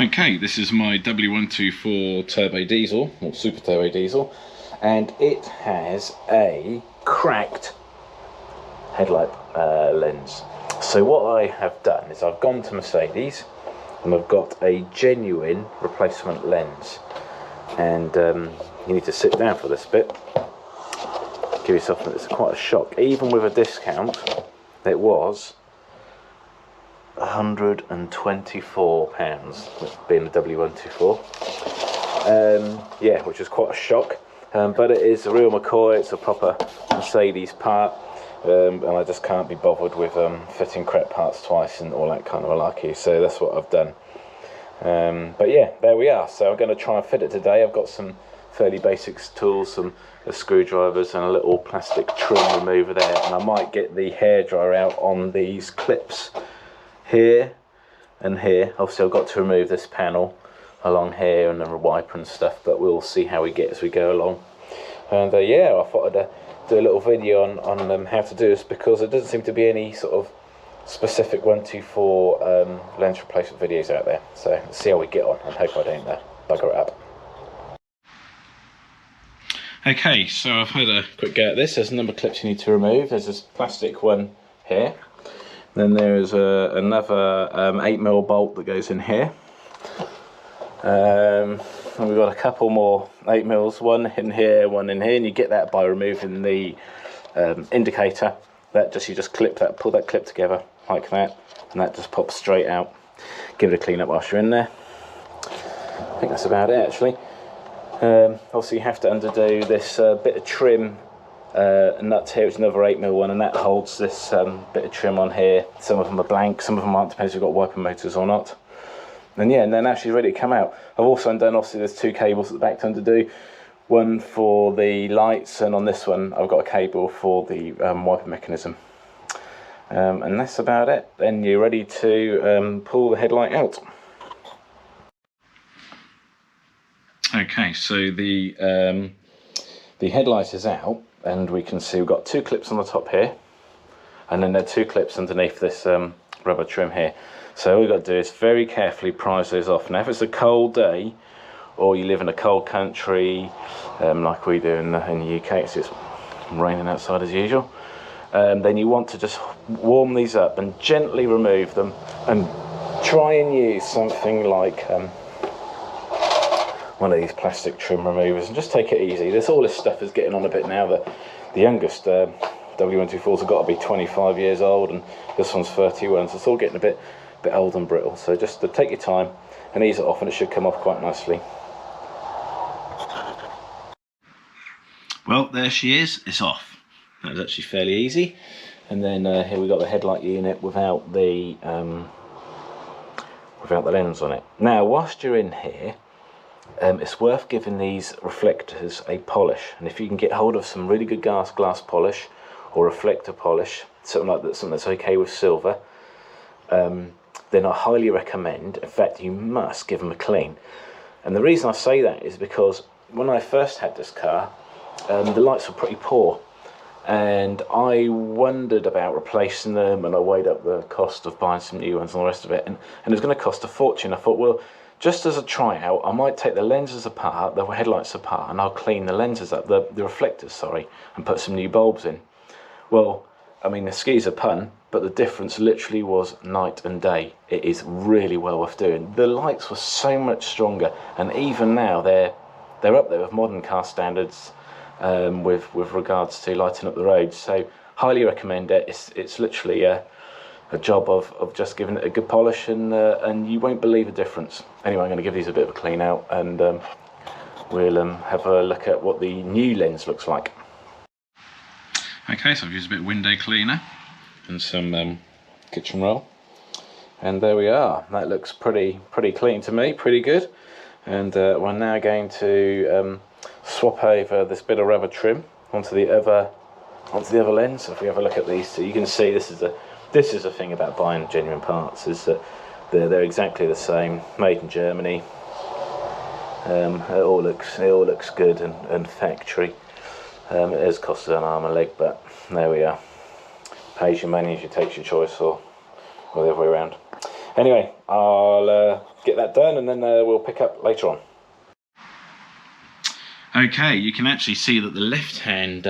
Okay, this is my W124 turbo diesel, or super turbo diesel, and it has a cracked headlight lens. So what I have done is I've gone to Mercedes and I've got a genuine replacement lens, and you need to sit down for this bit. Give yourself, it's quite a shock. Even with a discount, it was £124, being a W124. Yeah, which is quite a shock, but it is a real McCoy. It's a proper Mercedes part, and I just can't be bothered with fitting crap parts twice and all that kind of malarkey, so that's what I've done. But yeah, there we are. So I'm going to try and fit it today. I've got some fairly basic tools, some screwdrivers and a little plastic trim remover there, and I might get the hairdryer out on these clips here and here. Obviously I've got to remove this panel along here and then a wiper and stuff, but we'll see how we get as we go along. And yeah, I thought I'd do a little video on how to do this, because there doesn't seem to be any sort of specific 124 lens replacement videos out there. So let's see how we get on and hope I don't bugger it up. Okay, so I've had a quick go at this. There's a number of clips you need to remove. There's this plastic one here. Then there's another 8mm bolt that goes in here. And we've got a couple more 8mm, one in here, and you get that by removing the indicator. You just clip that, pull that clip together like that, and that just pops straight out. Give it a clean up whilst you're in there. I think that's about it actually. Also you have to undo this bit of trim nut here, which is another 8mm one, and that holds this bit of trim on here. Some of them are blank, some of them aren't, depends if you've got wiper motors or not. And yeah, and then actually ready to come out. I've also undone, obviously there's two cables at the back to undo, one for the lights, and on this one I've got a cable for the wiper mechanism. And that's about it. Then you're ready to pull the headlight out. Okay, so the headlight is out, and we can see we've got two clips on the top here, and then there are two clips underneath this rubber trim here. So all we've got to do is very carefully prise those off. Now if it's a cold day, or you live in a cold country like we do in the UK, it's just raining outside as usual, then you want to just warm these up and gently remove them, and try and use something like one of these plastic trim removers, and just take it easy. All this stuff is getting on a bit now. The youngest W124s have got to be 25 years old, and this one's 31, so it's all getting a bit old and brittle. So just take your time and ease it off, and it should come off quite nicely. Well, there she is, it's off. That was actually fairly easy. And then here we've got the headlight unit without the lens on it. Now whilst you're in here, it's worth giving these reflectors a polish, and if you can get hold of some really good glass polish or reflector polish, something like that, something that's okay with silver, then I highly recommend, in fact you must, give them a clean. And the reason I say that is because when I first had this car, the lights were pretty poor, and I wondered about replacing them, and I weighed up the cost of buying some new ones and all the rest of it, and it was going to cost a fortune. I thought, well, just as a tryout, I might take the lenses apart, the headlights apart, and I'll clean the lenses up, the reflectors, sorry, and put some new bulbs in. Well, I mean, excuse a pun, but the difference literally was night and day. It is really well worth doing. The lights were so much stronger, and even now they're up there with modern car standards with regards to lighting up the roads. So highly recommend it. It's literally a job of just giving it a good polish, and you won't believe the difference. Anyway, I'm going to give these a bit of a clean out, and we'll have a look at what the new lens looks like. Okay, so I've used a bit of window cleaner and some kitchen roll, and there we are. That looks pretty clean to me, pretty good. And we're now going to swap over this bit of rubber trim onto the other lens. So if we have a look at these two, you can see this is the thing about buying genuine parts, is that they're exactly the same, made in Germany. It all looks good and factory. It has costed an arm and a leg, but there we are. Pays your money as you takes your choice, or the other way around. Anyway, I'll get that done and then we'll pick up later on. Okay, you can actually see that the left-hand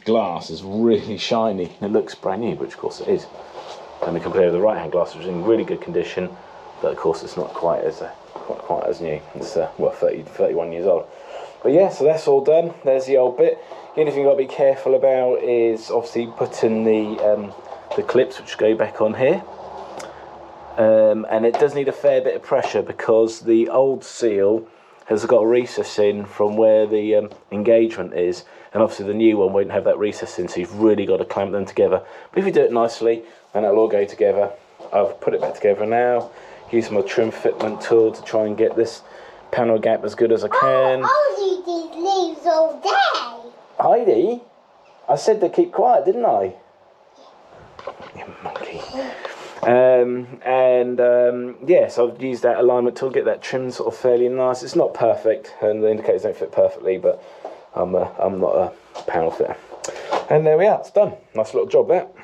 glass is really shiny. It looks brand new, which of course it is. And we compare with the right-hand glass, which is in really good condition, but of course it's not quite as new. It's well, 31 years old. But yeah, so that's all done. There's the old bit. The only thing you've got to be careful about is obviously putting the clips which go back on here. And it does need a fair bit of pressure because the old seal has got a recess in from where the engagement is, and obviously the new one won't have that recess in, so you've really got to clamp them together. But if you do it nicely, and it'll all go together. I've put it back together now, use my trim fitment tool to try and get this panel gap as good as I can. I'll eat these leaves all day. Heidi, I said to keep quiet, didn't I? You monkey. Yeah, so I've used that alignment tool, get that trimmed sort of fairly nice. It's not perfect, and the indicators don't fit perfectly, but I'm not a panel fitter. And there we are, it's done. Nice little job, that.